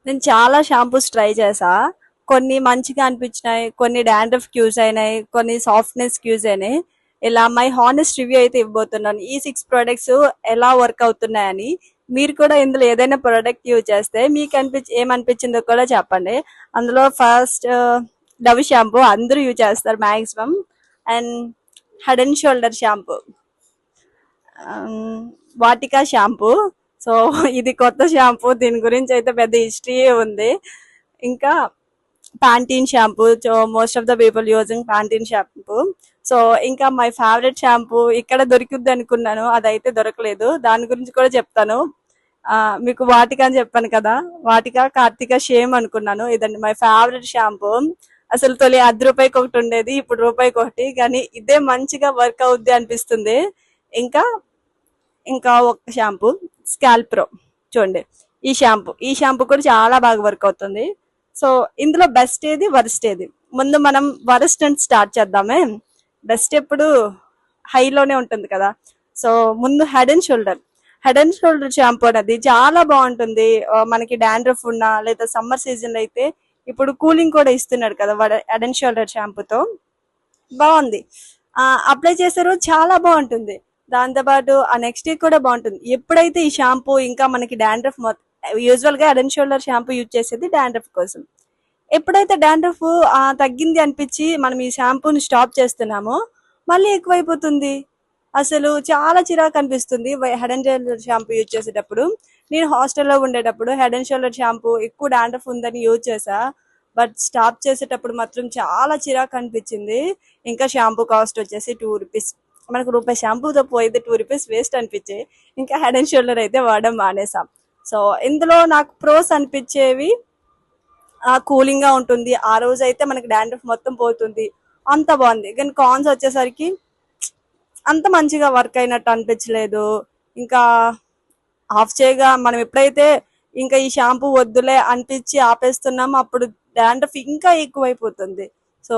నేను చాలా shampoos try చేశా. కొన్ని మంచిగా అనిపించినాయి, కొన్ని డాండ్రఫ్ క్యూజ్ అయినాయి, కొన్ని సాఫ్ట్‌నెస్ క్యూజ్ అయినాయి. ఇలా మై హానెస్ట్ రివ్యూ అయితే ఇవ్వబోతున్నాను. ఈ 6 ప్రొడక్ట్స్ ఎలా వర్క్ అవుతున్నాయని. మీరు కూడా ఇందులో ఏదైనా ప్రొడక్ట్ యూజ్ చేస్తే మీకు ఏమనిపించిందో కూడా చెప్పండి. అందులో ఫస్ట్ డవ్ షాంపూ అందరూ యూజ్ చేస్తారు maximum. And head and shoulder shampoo, Vatika shampoo. So ఇది కొత్త షాంపూ, దీని గురించి అయితే పెద్ద హిస్టరీ ఉంది. ఇంకా Pantene shampoo, so most of the people using Pantene shampoo. So ఇంకా మై ఫేవరెట్ షాంపూ ఇక్కడ దొరికిద్ది అనుకున్నాను, అదైతే దొరకలేదు. దాని గురించి కూడా చెప్తాను. మీకు వాటిక అని చెప్పాను కదా, వాటిక కార్తిక షేమ్ అనుకున్నాను. ఇదండి మై ఫేవరెట్ షాంపూ. అసలు తొలి రూపాయికి ఒకటి ఉండేది, ఇప్పుడు రూపాయికి ఒకటి, కానీ ఇదే మంచిగా వర్క్ అవుద్ది అనిపిస్తుంది. ఇంకా ఇంకా ఒక షాంపూ స్కాల్ప్ ప్రో, చూడండి. ఈ షాంపూ కూడా చాలా బాగా వర్క్ అవుతుంది. సో ఇందులో బెస్ట్ ఏది, వరస్ట్ ఏది? ముందు మనం వరస్ట్ అని స్టార్ట్ చేద్దామే. బెస్ట్ ఎప్పుడు హైలోనే ఉంటుంది కదా. సో ముందు హెడ్ అండ్ షోల్డర్ షాంపూ అనేది చాలా బాగుంటుంది. మనకి డాండ్రఫ్ ఉన్నా లేదా సమ్మర్ సీజన్ అయితే, ఇప్పుడు కూలింగ్ కూడా ఇస్తున్నాడు కదా హెడ్ అండ్ షోల్డర్ షాంపూతో. బాగుంది. అప్లై చేసే రోజు చాలా బాగుంటుంది. దాంతోపాటు ఆ నెక్స్ట్ డే కూడా బాగుంటుంది. ఎప్పుడైతే ఈ షాంపూ ఇంకా మనకి డాండ్రఫ్ యూజువల్ గా head and shoulder shampoo use చేసేది డాండ్రఫ్ కోసం. ఎప్పుడైతే డాండ్రఫ్ తగ్గింది అనిపించి మనం ఈ షాంపూని స్టాప్ చేస్తున్నామో, మళ్ళీ ఎక్కువైపోతుంది. అసలు చాలా చిరాకు అనిపిస్తుంది head and shoulder shampoo use చేసేటప్పుడు. నేను హాస్టల్లో ఉండేటప్పుడు హెడ్ అండ్ షోల్డర్ షాంపూ ఎక్కువ డాండ్రఫ్ ఉందని యూజ్ చేసా. బట్ స్టాప్ చేసేటప్పుడు మాత్రం చాలా చిరాకు అనిపించింది. ఇంకా షాంపూ కాస్ట్ వచ్చేసి 2 రూపీస్. మనకు రూపాయి షాంపూతో పోయితే 2 రూపీస్ వేస్ట్ అనిపించే. ఇంకా హెడ్ అండ్ షోల్డర్ అయితే వాడడం మానేసాం. సో ఇందులో నాకు ప్రోస్ అనిపించేవి, కూలింగ్ గా ఉంటుంది, ఆ రోజు అయితే మనకి డాండ్రఫ్ మొత్తం పోతుంది, అంత బాగుంది. కానీ కాన్స్ వచ్చేసరికి అంత మంచిగా వర్క్ అయినట్టు అనిపించలేదు. ఇంకా ఆఫ్ చేయగా మనం ఎప్పుడైతే ఇంకా ఈ షాంపూ వద్దులే అనిపించి ఆపేస్తున్నామో, అప్పుడు డాండ్రఫ్ ఇంకా ఎక్కువైపోతుంది. సో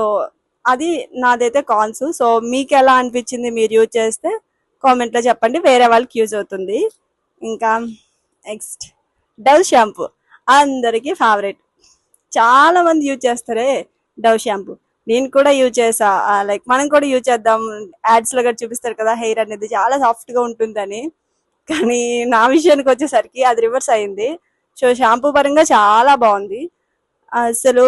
అది నాదైతే కాన్స్. సో మీకు ఎలా అనిపించింది, మీరు యూజ్ చేస్తే కామెంట్ లో చెప్పండి, వేరే వాళ్ళకి యూజ్ అవుతుంది. ఇంకా నెక్స్ట్ డవ్ షాంపూ అందరికి ఫేవరెట్. చాలా మంది యూజ్ చేస్తారే డవ్ షాంపూ. నేను కూడా యూజ్ చేసా. లైక్ మనం కూడా యూజ్ చేద్దాం, యాడ్స్ లో కూడా చూపిస్తారు కదా హెయిర్ అనేది చాలా సాఫ్ట్ గా ఉంటుందని. కానీ నా విషయానికి వచ్చేసరికి అది రివర్స్ అయింది. సో షాంపూ పరంగా చాలా బాగుంది. అసలు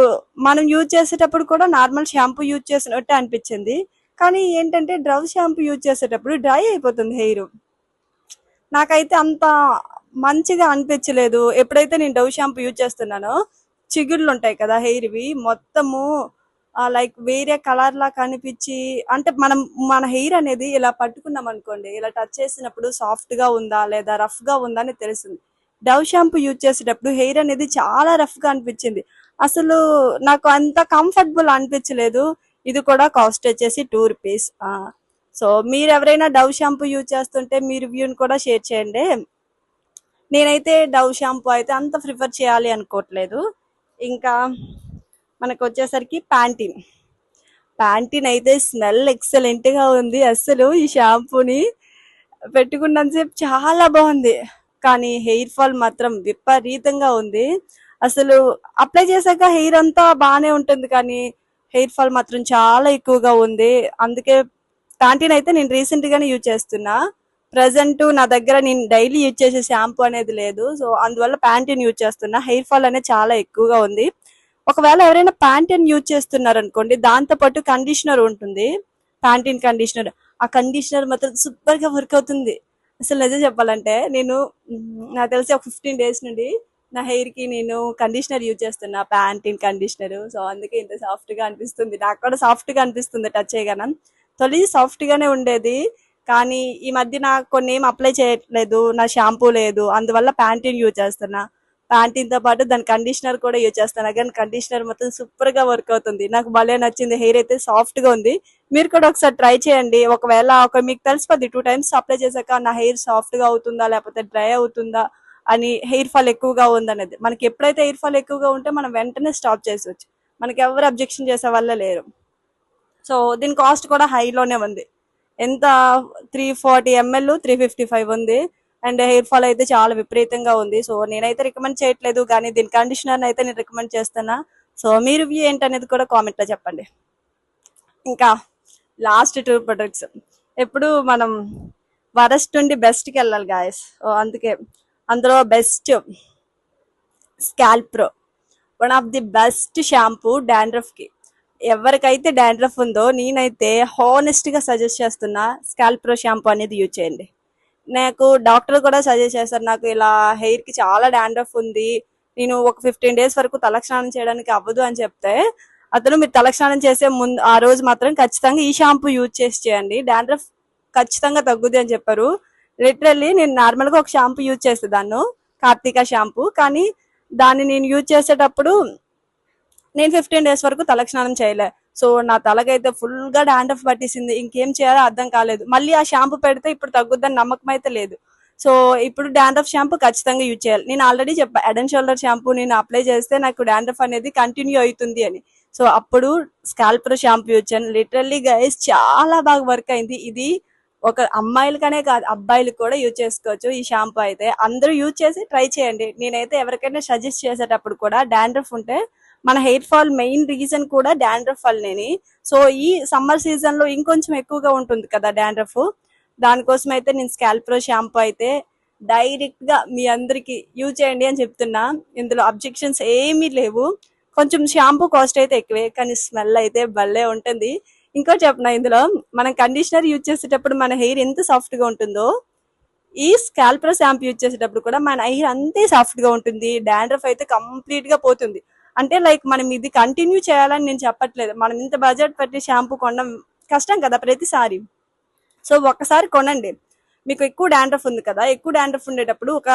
మనం యూజ్ చేసేటప్పుడు కూడా నార్మల్ షాంపూ యూజ్ చేసినట్టే అనిపించింది. కానీ ఏంటంటే డవ్ షాంపూ యూజ్ చేసేటప్పుడు డ్రై అయిపోతుంది హెయిర్. నాకైతే అంత మంచిగా అనిపించలేదు. ఎప్పుడైతే నేను డవ్ షాంపూ యూజ్ చేస్తున్నానో, చిగుళ్ళు ఉంటాయి కదా హెయిర్వి మొత్తము లైక్ వేరే కలర్ లా కనిపించి, అంటే మన హెయిర్ అనేది ఇలా పట్టుకున్నాం అనుకోండి, ఇలా టచ్ చేసినప్పుడు సాఫ్ట్ గా ఉందా లేదా రఫ్ గా ఉందా అని తెలుస్తుంది. డవ్ షాంపూ యూజ్ చేసేటప్పుడు హెయిర్ అనేది చాలా రఫ్ గా అనిపించింది. అసలు నాకు అంత కంఫర్టబుల్ అనిపించలేదు. ఇది కూడా కాస్ట్ వచ్చేసి 2 రూపీస్. సో మీరు ఎవరైనా డవ్ షాంపూ యూజ్ చేస్తుంటే మీ రివ్యూని కూడా షేర్ చేయండి. నేనైతే డవ్ షాంపూ అయితే అంత ప్రిఫర్ చేయాలి అనుకోవట్లేదు. ఇంకా మనకు వచ్చేసరికి ప్యాంటీన్ అయితే స్మెల్ ఎక్సలెంట్ గా ఉంది. అస్సలు ఈ షాంపూని పెట్టుకున్నంతసేపు చాలా బాగుంది, కానీ హెయిర్ ఫాల్ మాత్రం విపరీతంగా ఉంది. అసలు అప్లై చేశాక హెయిర్ అంతా బాగానే ఉంటుంది, కానీ హెయిర్ ఫాల్ మాత్రం చాలా ఎక్కువగా ఉంది. అందుకే ప్యాంటీన్ అయితే నేను రీసెంట్ గానే యూజ్ చేస్తున్నా. ప్రజెంట్ నా దగ్గర నేను డైలీ యూజ్ చేసే షాంపూ అనేది లేదు. సో అందువల్ల ప్యాంటీన్ యూజ్ చేస్తున్నా. హెయిర్ ఫాల్ అనేది చాలా ఎక్కువగా ఉంది. ఒకవేళ ఎవరైనా ప్యాంటీన్ యూజ్ చేస్తున్నారు అనుకోండి, దాంతో పాటు కండిషనర్ ఉంటుంది, ప్యాంటీన్ కండిషనర్. ఆ కండిషనర్ మాత్రం సూపర్ గా వర్క్ అవుతుంది. అసలు నిజం చెప్పాలంటే నేను నాకు తెలిసి ఒక 15 డేస్ నుండి నా హెయిర్ కి నేను కండిషనర్ యూజ్ చేస్తున్నా, ప్యాంటీన్ కండిషనర్. సో అందుకే ఇంత సాఫ్ట్ గా అనిపిస్తుంది. నాకు కూడా సాఫ్ట్ గా అనిపిస్తుంది టచ్ చేయగానే. తొలి సాఫ్ట్ గానే ఉండేది, కానీ ఈ మధ్య నాకు కొన్ని ఏం అప్లై చేయట్లేదు, నా షాంపూ లేదు, అందువల్ల ప్యాంటీన్ యూజ్ చేస్తున్నా. ప్యాంటీన్ తో పాటు దాని కండిషనర్ కూడా యూజ్ చేస్తాను. కానీ కండిషనర్ మొత్తం సూపర్ గా వర్క్ అవుతుంది, నాకు భలే నచ్చింది. హెయిర్ అయితే సాఫ్ట్ గా ఉంది. మీరు కూడా ఒకసారి ట్రై చేయండి. ఒకవేళ మీకు తెలిసిపోద్ది 2 టైమ్స్ అప్లై చేశాక నా హెయిర్ సాఫ్ట్ గా అవుతుందా లేకపోతే డ్రై అవుతుందా అని, హెయిర్ ఫాల్ ఎక్కువగా ఉందనేది. మనకి ఎప్పుడైతే హెయిర్ ఫాల్ ఎక్కువగా ఉంటే మనం వెంటనే స్టాప్ చేసొచ్చు, మనకి ఎవరు అబ్జెక్షన్ చేసే వల్ల లేరు. సో దీని కాస్ట్ కూడా హైలోనే ఉంది. ఎంత? 340 ml 355 ఉంది. అండ్ హెయిర్ ఫాల్ అయితే చాలా విపరీతంగా ఉంది. సో నేనైతే రికమెండ్ చేయట్లేదు, కానీ దీని కండిషనర్ అయితే నేను రికమెండ్ చేస్తున్నా. సో మీ రివ్యూ ఏంటనేది కూడా కామెంట్ లో చెప్పండి. ఇంకా లాస్ట్ 2 ప్రొడక్ట్స్. ఎప్పుడు మనం వరస్ట్ నుండి బెస్ట్ కి వెళ్ళాలి గాయస్. అందుకే అందులో best scalp pro, one of the best shampoo dandruff కి. ఎవరికైతే డాండ్రఫ్ ఉందో నేనైతే హానెస్ట్ గా సజెస్ట్ చేస్తున్నా, స్కాల్ప్ ప్రో షాంపూ అనేది యూజ్ చేయండి. నాకు డాక్టర్ కూడా సజెస్ట్ చేస్తారు, నాకు ఇలా హెయిర్ కి చాలా డాండ్రఫ్ ఉంది, నేను ఒక 15 days వరకు తలస్నానం చేయడానికి అవ్వదు అని చెప్తే, అతను మీరు తలస్నానం చేసే ముందు ఆ రోజు మాత్రం ఖచ్చితంగా ఈ షాంపూ యూజ్ చేసి చేయండి, డాండ్రఫ్ ఖచ్చితంగా తగ్గుద్ది అని చెప్పారు. లిటరల్లీ నేను నార్మల్ గా ఒక షాంపూ యూజ్ చేసేదాన్ని, కార్తీక షాంపూ. కానీ దాన్ని నేను యూజ్ చేసేటప్పుడు నేను 15 days వరకు తలస్నానం చేయలే. సో నా తలకైతే ఫుల్ గా డాండ్రఫ్ పట్టేసింది, ఇంకేం చేయాలో అర్థం కాలేదు. మళ్ళీ ఆ షాంపూ పెడితే ఇప్పుడు తగ్గుద్దని నమ్మకం అయితే లేదు. సో ఇప్పుడు డాండ్రఫ్ షాంపూ ఖచ్చితంగా యూజ్ చేయాలి. నేను ఆల్రెడీ చెప్పా, హెడ్ అండ్ షోల్డర్ షాంపూ నేను అప్లై చేస్తే నాకు డాండ్రఫ్ అనేది కంటిన్యూ అవుతుంది అని. సో అప్పుడు స్కాల్ప్ ప్రో షాంపూ యూజ్ చేయను. లిటరల్లీ గైస్ చాలా బాగా వర్క్ అయింది. ఇది ఒక అమ్మాయిలకనే కాదు, అబ్బాయిలు కూడా యూజ్ చేసుకోవచ్చు ఈ షాంపూ. అయితే అందరూ యూజ్ చేసి ట్రై చేయండి. నేనైతే ఎవరికైనా సజెస్ట్ చేసేటప్పుడు కూడా డాండ్రఫ్ ఉంటే, మన హెయిర్ ఫాల్ మెయిన్ రీజన్ కూడా డాండ్రఫ్ వల్లనేని. సో ఈ సమ్మర్ సీజన్ లో ఇంకొంచెం ఎక్కువగా ఉంటుంది కదా డాండ్రఫ్, దానికోసం అయితే నేను స్కాల్ప్ ప్రో షాంపూ అయితే డైరెక్ట్ గా మీ అందరికి యూజ్ చేయండి అని చెప్తున్నా. ఇందులో అబ్జెక్షన్స్ ఏమీ లేవు. కొంచెం షాంపూ కాస్ట్ అయితే ఎక్కువే, కానీ స్మెల్ అయితే భలే ఉంటుంది. ఇంకో చెప్పనా, ఇందులో మనం కండిషనర్ యూజ్ చేసేటప్పుడు మన హెయిర్ ఎంత సాఫ్ట్ గా ఉంటుందో, ఈ స్కాల్ప్ ప్రో షాంపూ యూజ్ చేసేటప్పుడు కూడా మన హెయిర్ అంతే సాఫ్ట్ గా ఉంటుంది. డాండ్రఫ్ అయితే కంప్లీట్ గా పోతుంది. అంటే లైక్ మనం ఇది కంటిన్యూ చేయాలని నేను చెప్పట్లేదు, మనం ఇంత బడ్జెట్ పెట్టి షాంపూ కొనడం కష్టం కదా ప్రతిసారి. సో ఒక్కసారి కొనండి. మీకు ఎక్కువ డాండ్రఫ్ ఉంది కదా, ఎక్కువ డాండ్రఫ్ ఉండేటప్పుడు ఒక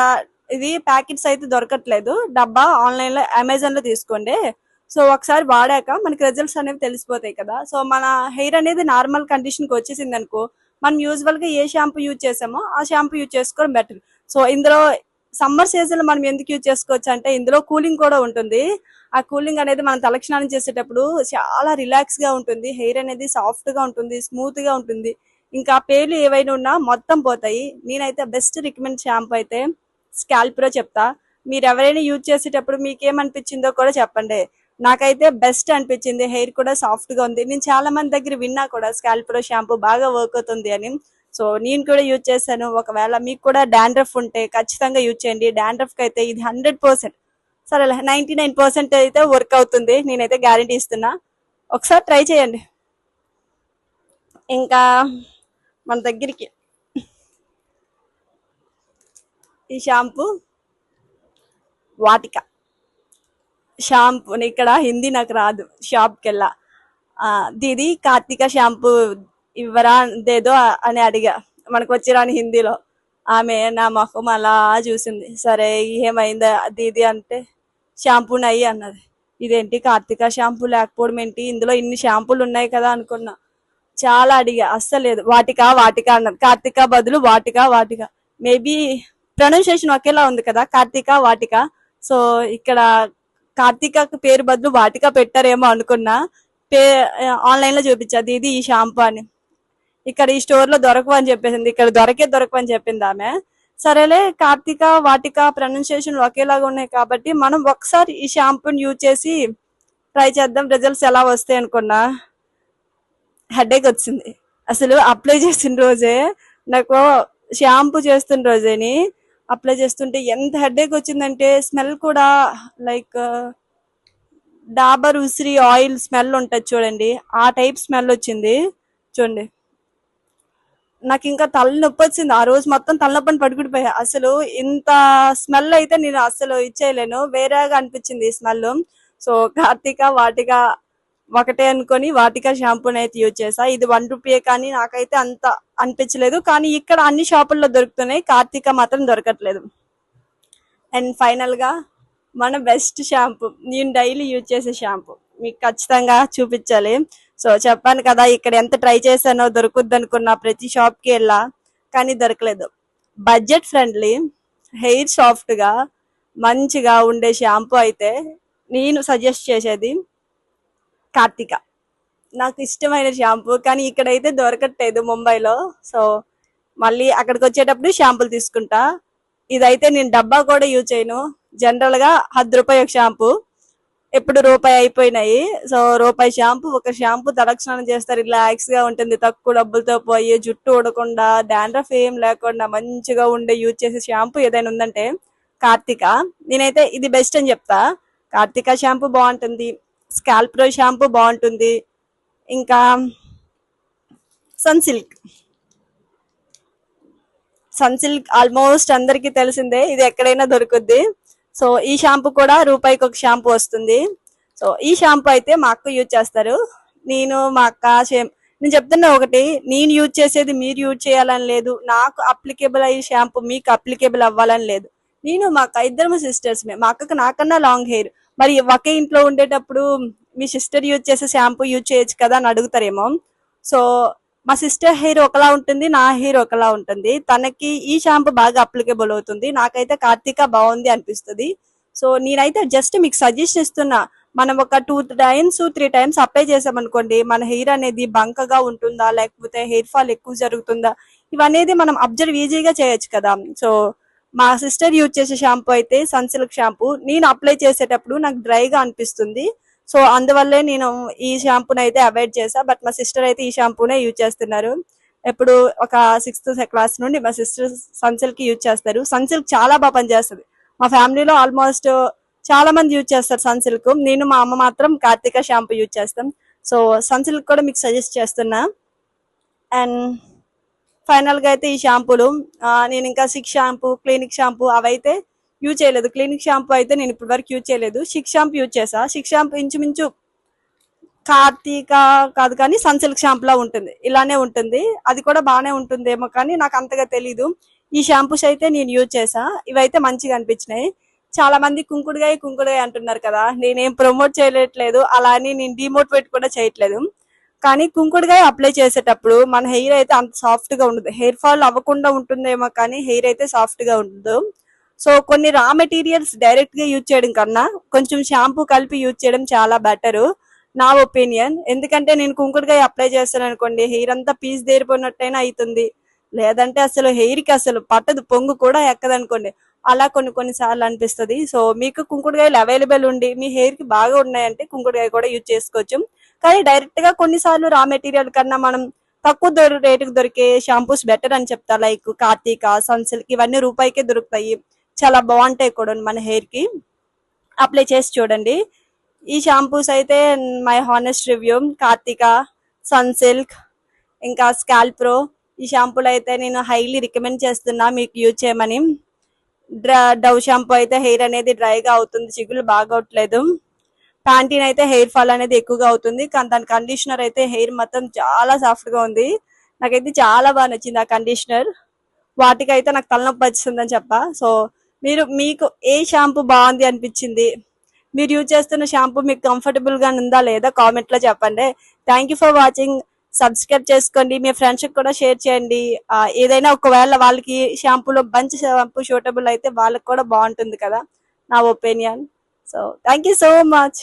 ఇది ప్యాకెట్స్ అయితే దొరకట్లేదు, డబ్బా ఆన్లైన్ లో అమెజాన్ లో తీసుకోండి. సో ఒకసారి వాడాక మనకి రిజల్ట్స్ అనేవి తెలిసిపోతాయి కదా. సో మన హెయిర్ అనేది నార్మల్ కండిషన్ కి వచ్చేసింది అనుకో, మనం యూజువల్ గా ఏ షాంపూ యూజ్ చేసామో ఆ షాంపూ యూజ్ చేసుకోవడం బెటర్. సో ఇందులో సమ్మర్ సీజన్ లో మనం ఎందుకు యూజ్ చేసుకోవచ్చు అంటే, ఇందులో కూలింగ్ కూడా ఉంటుంది. ఆ కూలింగ్ అనేది మనం తలస్నానం చేసేటప్పుడు చాలా రిలాక్స్ గా ఉంటుంది, హెయిర్ అనేది సాఫ్ట్ గా ఉంటుంది, స్మూత్ గా ఉంటుంది. ఇంకా పేర్లు ఏవైనా ఉన్నా మొత్తం పోతాయి. నేనైతే బెస్ట్ రికమెండ్ షాంపూ అయితే స్కాల్ప్ ప్రో చెప్తా. మీరు ఎవరైనా యూజ్ చేసేటప్పుడు మీకేమనిపించిందో కూడా చెప్పండి. నాకైతే బెస్ట్ అనిపించింది, హెయిర్ కూడా సాఫ్ట్ గా ఉంది. నేను చాలా మంది దగ్గర విన్నా కూడా స్కాల్ప్ ప్రో షాంపూ బాగా వర్క్ అవుతుంది అని. సో నేను కూడా యూజ్ చేశాను. ఒకవేళ మీకు కూడా డాండ్రఫ్ ఉంటే ఖచ్చితంగా యూజ్ చేయండి. డాండ్రఫ్ కి అయితే ఇది 100%, సరే 99% అయితే వర్క్ అవుతుంది, నేనైతే గ్యారంటీ ఇస్తున్నా. ఒకసారి ట్రై చేయండి. ఇంకా మన దగ్గరికి ఈ షాంపూ వాటిక షాంపూ, ఇక్కడ హిందీ నాకు రాదు, షాప్కి వెళ్ళా, దీది కార్తీక షాంపూ ఇవ్వరా దేదో అని అడిగా, మనకు వచ్చిరాని హిందీలో. ఆమె నా మొహం అలా చూసింది, సరే ఏమైందా దీది అంటే షాంపూ నయ్యి అన్నది. ఇదేంటి కార్తీక షాంపూ లేకపోవడం ఏంటి, ఇందులో ఇన్ని షాంపూలు ఉన్నాయి కదా అనుకున్నా. చాలా అడిగా, అస్సలు లేదు. వాటిక వాటిక అన్నది, కార్తీక బదులు వాటిక వాటిక. మేబీ ప్రొనౌన్సియేషన్ ఒకేలా ఉంది కదా, కార్తీక వాటిక. సో ఇక్కడ కార్తీక పేరు బదులు వాటిక పెట్టారేమో అనుకున్నా. పే ఆన్లైన్ లో చూపించాది ఇది ఈ షాంపూ అని. ఇక్కడ ఈ స్టోర్ లో దొరకవు అని చెప్పేసింది, ఇక్కడ దొరకవు అని చెప్పింది ఆమె. సరేలే, కార్తీక వాటిక ప్రొనౌన్సియేషన్ ఒకేలాగా ఉన్నాయి కాబట్టి మనం ఒకసారి ఈ షాంపూని యూజ్ చేసి ట్రై చేద్దాం, రిజల్ట్స్ ఎలా వస్తాయి అనుకున్నా. హెడేక్ వచ్చింది అసలు. అప్లై చేసిన రోజే నాకు, షాంపూ చేస్తున్న రోజేని అప్లై చేస్తుంటే ఎంత హెడేక్ వచ్చిందంటే, స్మెల్ కూడా లైక్ డాబర్ ఉసిరి ఆయిల్ స్మెల్ ఉంటుంది చూడండి, ఆ టైప్ స్మెల్ వచ్చింది చూడండి. నాకు ఇంకా తలనొప్పి వచ్చింది, ఆ రోజు మొత్తం తలనొప్పిని పడుకుడిపోయా. అసలు ఇంత స్మెల్ అయితే నేను అసలు ఇచ్చేయలేను, వేరేగా అనిపించింది ఈ స్మెల్. సో కార్తీక వాటిక ఒకటే అనుకొని వాటిక షాంపూని అయితే యూజ్ చేసా. ఇది 1 రూపీయే, కానీ నాకైతే అంత అనిపించలేదు. కానీ ఇక్కడ అన్ని షాపుల్లో దొరుకుతున్నాయి, కార్తీక మాత్రం దొరకట్లేదు. అండ్ ఫైనల్ గా మన బెస్ట్ షాంపూ, నేను డైలీ యూజ్ చేసే షాంపూ మీకు ఖచ్చితంగా చూపించాలి. సో చెప్పాను కదా, ఇక్కడ ఎంత ట్రై చేశానో, దొరుకుద్ది అనుకున్నా ప్రతి షాప్ కి వెళ్ళా, కానీ దొరకలేదు. బడ్జెట్ ఫ్రెండ్లీ, హెయిర్ సాఫ్ట్ గా మంచిగా ఉండే షాంపూ అయితే నేను సజెస్ట్ చేసేది కార్తీక. నాకు ఇష్టమైన షాంపూ, కానీ ఇక్కడైతే దొరకట్లేదు ముంబైలో. సో మళ్ళీ అక్కడికి వచ్చేటప్పుడు షాంపూలు తీసుకుంటా. ఇదైతే నేను డబ్బా కూడా యూజ్ చేయను. జనరల్ గా రూ. 10 ఒక షాంపూ, ఎప్పుడు రూపాయి అయిపోయినాయి. సో రూపాయి షాంపూ, ఒక షాంపూ తలకు స్నానం చేస్తారు, రిలాక్స్ గా ఉంటుంది, తక్కువ డబ్బులతో పోయి, జుట్టు ఊడకుండా, డాండ్రఫ్ ఏం లేకుండా మంచిగా ఉండే యూజ్ చేసే షాంపూ ఏదైనా ఉందంటే కార్తిక. నేనైతే ఇది బెస్ట్ అని చెప్తా. కార్తిక షాంపూ బాగుంటుంది, స్కాల్ప్ ప్రో షాంపూ బాగుంటుంది, ఇంకా సన్సిల్క్. సన్సిల్క్ ఆల్మోస్ట్ అందరికి తెలిసిందే, ఇది ఎక్కడైనా దొరుకుద్ది. సో ఈ షాంపూ కూడా రూపాయికి ఒక షాంపూ వస్తుంది. సో ఈ షాంపూ అయితే మా అక్క యూజ్ చేస్తారు, నేను మా అక్క సేమ్. నేను చెప్తున్నా ఒకటి, నేను యూజ్ చేసేది మీరు యూజ్ చేయాలని లేదు, నాకు అప్లికేబుల్ అయ్యే షాంపూ మీకు అప్లికేబుల్ అవ్వాలని లేదు. నేను మా అక్క ఇద్దరు సిస్టర్స్ మే, మా అక్కకు నాకన్నా లాంగ్ హెయిర్, మరి ఒకే ఇంట్లో ఉండేటప్పుడు మీ సిస్టర్ యూజ్ చేసే షాంపూ యూజ్ చేయొచ్చు కదా అని అడుగుతారేమో. సో మా సిస్టర్ హెయిర్ ఒకలా ఉంటుంది, నా హెయిర్ ఒకలా ఉంటుంది, తనకి ఈ షాంపూ బాగా అప్లికేబుల్ అవుతుంది, నాకైతే కార్తిక బాగుంది అనిపిస్తుంది. సో నేనైతే జస్ట్ మీకు సజెషన్ ఇస్తున్నా, మనం ఒక 2 times 3 times అప్లై చేసామనుకోండి, మన హెయిర్ అనేది బంకగా ఉంటుందా లేకపోతే హెయిర్ ఫాల్ ఎక్కువ జరుగుతుందా, ఇవనేది మనం అబ్జర్వ్ ఈజీగా చేయొచ్చు కదా. సో మా సిస్టర్ యూజ్ చేసే షాంపూ అయితే సన్సిల్క్ షాంపూ, నేను అప్లై చేసేటప్పుడు నాకు డ్రైగా అనిపిస్తుంది. సో అందువల్లే నేను ఈ షాంపూని అయితే అవాయిడ్ చేసా. బట్ మా సిస్టర్ అయితే ఈ షాంపూనే యూజ్ చేస్తున్నారు. ఎప్పుడు ఒక 6th క్లాస్ నుండి మా సిస్టర్ సన్సిల్క్ యూజ్ చేస్తారు. సన్సిల్క్ చాలా బాగా పనిచేస్తుంది. మా ఫ్యామిలీలో ఆల్మోస్ట్ చాలా మంది యూజ్ చేస్తారు సన్సిల్క్. నేను మా అమ్మ మాత్రం కార్తిక షాంపూ యూజ్ చేస్తాం. సో సన్సిల్క్ కూడా మీకు సజెస్ట్ చేస్తున్నా. అండ్ ఫైనల్ గా అయితే ఈ షాంపూలు, నేను ఇంకా సిక్ షాంపూ, క్లినిక్ షాంపూ అవైతే యూజ్ చేయలేదు. క్లినిక్ షాంపూ అయితే నేను ఇప్పటి వరకు యూజ్ చేయలేదు. సిక్ షాంపూ యూజ్ చేసా. సిక్ షాంపూ ఇంచుమించు కార్తీక కాదు కానీ సన్సిల్క్ షాంపూ లా ఉంటుంది, ఇలానే ఉంటుంది. అది కూడా బాగానే ఉంటుందేమో కానీ నాకు అంతగా తెలీదు. ఈ షాంపూస్ అయితే నేను యూజ్ చేసా, ఇవైతే మంచిగా అనిపించినాయి. చాలా మంది కుంకుడుగాయ కుంకుడుగాయ అంటున్నారు కదా, నేనేం ప్రమోట్ చేయట్లేదు, అలా అని నేను డిమోటివేట్ కూడా చేయట్లేదు. కానీ కుంకుడుగాయ అప్లై చేసేటప్పుడు మన హెయిర్ అయితే అంత సాఫ్ట్ గా ఉండదు, హెయిర్ ఫాల్ అవ్వకుండా ఉంటుందేమో కానీ హెయిర్ అయితే సాఫ్ట్ గా ఉండదు. సో కొన్ని రా మెటీరియల్స్ డైరెక్ట్ గా యూజ్ చేయడం కన్నా కొంచెం షాంపూ కలిపి యూజ్ చేయడం చాలా బెటర్ నా ఒపీనియన్. ఎందుకంటే నేను కుంకుడుగాయ అప్లై చేస్తాను అనుకోండి, హెయిర్ అంతా పీస్ దేరిపోయినట్టయినా అవుతుంది, లేదంటే అసలు హెయిర్ కి అసలు పట్టదు, పొంగు కూడా ఎక్కదనుకోండి, అలా కొన్ని సార్లు అనిపిస్తుంది. సో మీకు కుంకుడుగాయలు అవైలబుల్ ఉండి మీ హెయిర్ కి బాగా ఉన్నాయంటే కుంకుడుగాయ కూడా యూజ్ చేసుకోవచ్చు. కానీ డైరెక్ట్ గా కొన్నిసార్లు రా మెటీరియల్ కన్నా మనం తక్కువ రేటుకు దొరికే షాంపూస్ బెటర్ అని చెప్తా. లైక్ కార్తీక, సన్సిల్క్ ఇవన్నీ రూపాయికే దొరుకుతాయి, చాలా బాగుంటాయి కూడా. మన హెయిర్ కి అప్లై చేసి చూడండి. ఈ షాంపూస్ అయితే my honest review, Karthika, Sunsilk, ఇంకా స్కాల్ప్ ప్రో, ఈ షాంపూలు అయితే నేను హైలీ రికమెండ్ చేస్తున్నా మీకు యూజ్ చేయమని. డవ్ షాంపూ అయితే హెయిర్ అనేది డ్రైగా అవుతుంది, చిగులు బాగా అవట్లేదు. ప్యాంటీన్ అయితే హెయిర్ ఫాల్ అనేది ఎక్కువగా అవుతుంది, కానీ దాని కండిషనర్ అయితే హెయిర్ మొత్తం చాలా సాఫ్ట్ గా ఉంది. నాకైతే చాలా బాగా నచ్చింది ఆ కండిషనర్. వాటికైతే నాకు తలనొప్పి వచ్చిందని చెప్పా. సో మీకు ఏ షాంపూ బాగుంది అనిపించింది, మీరు యూజ్ చేస్తున్న షాంపూ మీకు కంఫర్టబుల్ గా ఉందా లేదా కామెంట్ లో చెప్పండి. Thank you for watching. Subscribe చేసుకోండి, మీ ఫ్రెండ్స్ కి కూడా షేర్ చేయండి. ఏదైనా ఒకవేళ వాళ్ళకి షాంపూలో మంచి షాంపూ సూటబుల్ అయితే వాళ్ళకి కూడా బాగుంటుంది కదా, నా opinion. So thank you so much.